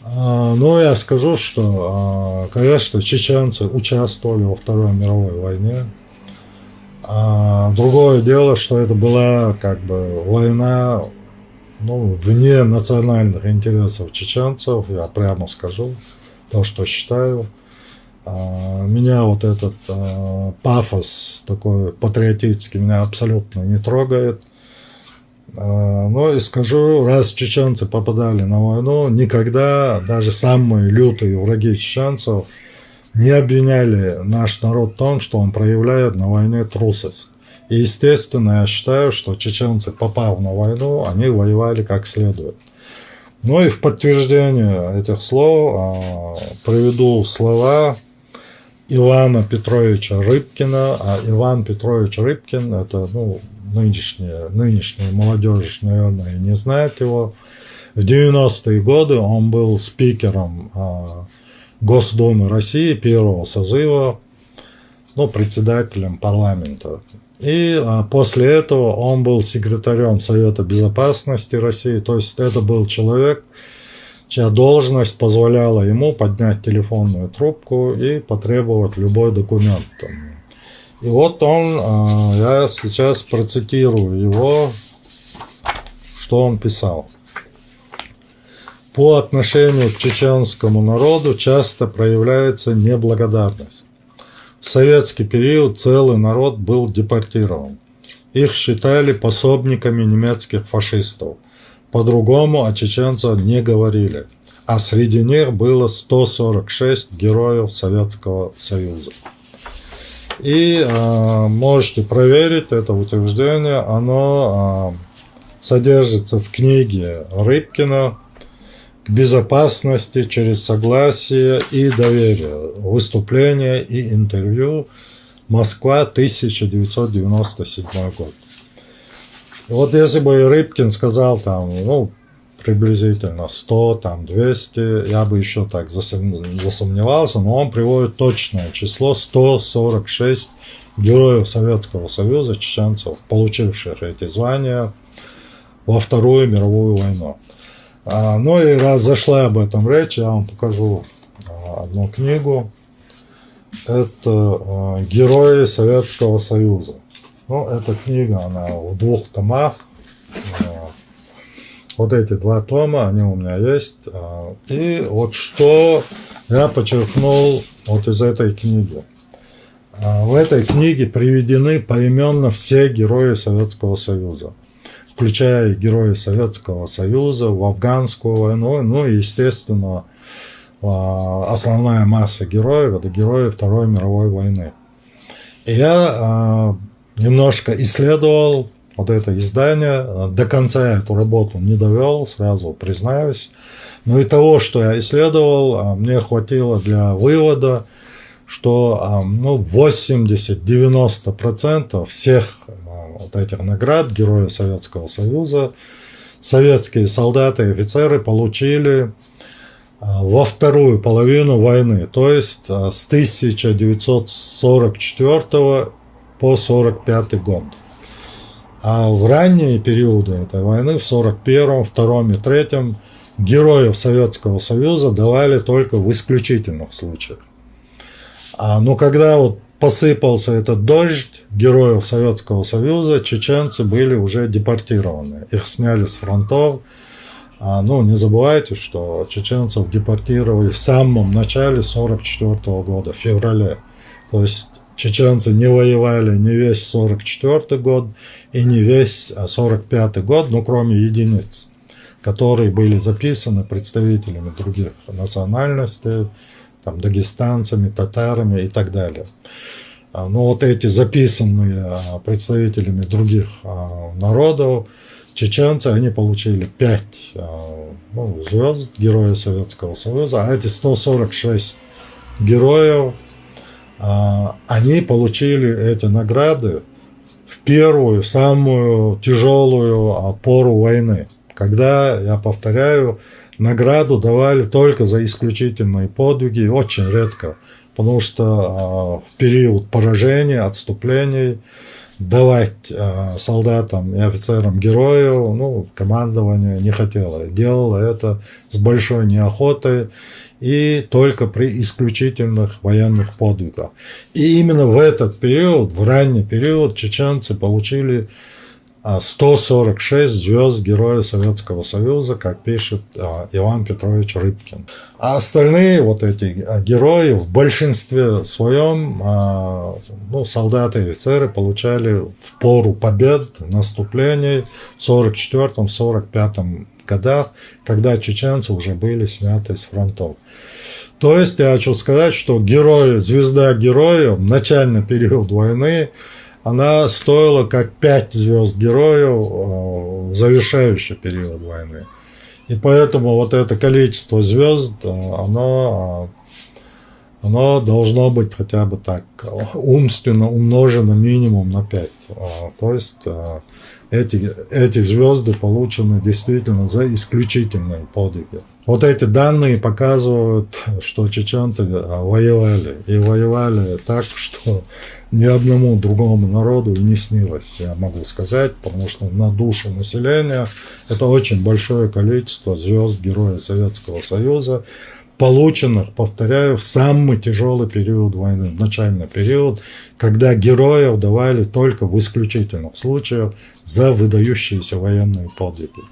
Ну, я скажу, что, конечно, чеченцы участвовали во Второй мировой войне. Другое дело, что это была как бы война, ну, вне национальных интересов чеченцев, я прямо скажу то, что считаю. Меня вот этот пафос такой патриотический меня абсолютно не трогает. Ну и скажу, раз чеченцы попадали на войну, никогда даже самые лютые враги чеченцев не обвиняли наш народ в том, что он проявляет на войне трусость. И естественно, я считаю, что чеченцы, попав на войну, они воевали как следует. Ну и в подтверждение этих слов приведу слова Ивана Петровича Рыбкина. А Иван Петрович Рыбкин, это, ну, нынешняя молодежь, наверное, не знает его. В 90-е годы он был спикером Госдумы России первого созыва, ну, председателем парламента. И после этого он был секретарем Совета Безопасности России. То есть это был человек, чья должность позволяла ему поднять телефонную трубку и потребовать любой документ. И вот он, я сейчас процитирую его, что он писал. По отношению к чеченскому народу часто проявляется неблагодарность. В советский период целый народ был депортирован. Их считали пособниками немецких фашистов. По-другому о чеченцах не говорили. А среди них было 146 героев Советского Союза. И можете проверить это утверждение, оно содержится в книге Рыбкина «К безопасности через согласие и доверие. Выступление и интервью. Москва, 1997 год». И вот если бы Рыбкин сказал там, ну, приблизительно 100, там 200, я бы еще так засомневался, но он приводит точное число: 146 героев Советского Союза, чеченцев, получивших эти звания во Вторую мировую войну. Ну и раз зашла об этом речь, я вам покажу одну книгу. Это «Герои Советского Союза». Ну, эта книга, она в 2 томах. Вот эти 2 тома, они у меня есть. И вот что я подчеркнул вот из этой книги. В этой книге приведены поименно все герои Советского Союза, включая и герои Советского Союза в Афганскую войну. Ну и, естественно, основная масса героев – это герои Второй мировой войны. И я немножко исследовал вот это издание, до конца эту работу не довел, сразу признаюсь. Но и того, что я исследовал, мне хватило для вывода, что 80-90% всех вот этих наград Героев Советского Союза советские солдаты и офицеры получили во вторую половину войны, то есть с 1944 по 1945 год. А в ранние периоды этой войны, в 1941, 1942 и 1943, героев Советского Союза давали только в исключительных случаях. Но когда вот посыпался этот дождь героев Советского Союза, чеченцы были уже депортированы. Их сняли с фронтов. Ну, не забывайте, что чеченцев депортировали в самом начале 1944 года, в феврале. То есть чеченцы не воевали ни весь 1944 год и не весь 1945 год, ну, кроме единиц, которые были записаны представителями других национальностей, там, дагестанцами, татарами и так далее. Но вот эти записанные представителями других народов чеченцы, они получили 5 звезд Героя Советского Союза, а эти 146 героев, они получили эти награды в первую, самую тяжелую пору войны, когда, я повторяю, награду давали только за исключительные подвиги, очень редко, потому что в период поражений, отступлений давать солдатам и офицерам героев, ну, командование не хотело. Делало это с большой неохотой и только при исключительных военных подвигах. И именно в этот период, в ранний период, чеченцы получили 146 звезд Героя Советского Союза, как пишет Иван Петрович Рыбкин. А остальные вот эти герои в большинстве своем, ну, солдаты и офицеры получали в пору побед, наступлений в 1944-1945 годах, когда чеченцы уже были сняты с фронтов. То есть я хочу сказать, что герои, звезда героя в начальный период войны, она стоила как 5 звезд героев в завершающий период войны. И поэтому вот это количество звезд, оно должно быть хотя бы так умственно умножено минимум на 5. То есть эти звезды получены действительно за исключительные подвиги. Вот эти данные показывают, что чеченцы воевали. И воевали так, что ни одному другому народу и не снилось, я могу сказать, потому что на душу населения это очень большое количество звезд Героя Советского Союза, полученных, повторяю, в самый тяжелый период войны, в начальный период, когда героев давали только в исключительных случаях за выдающиеся военные подвиги.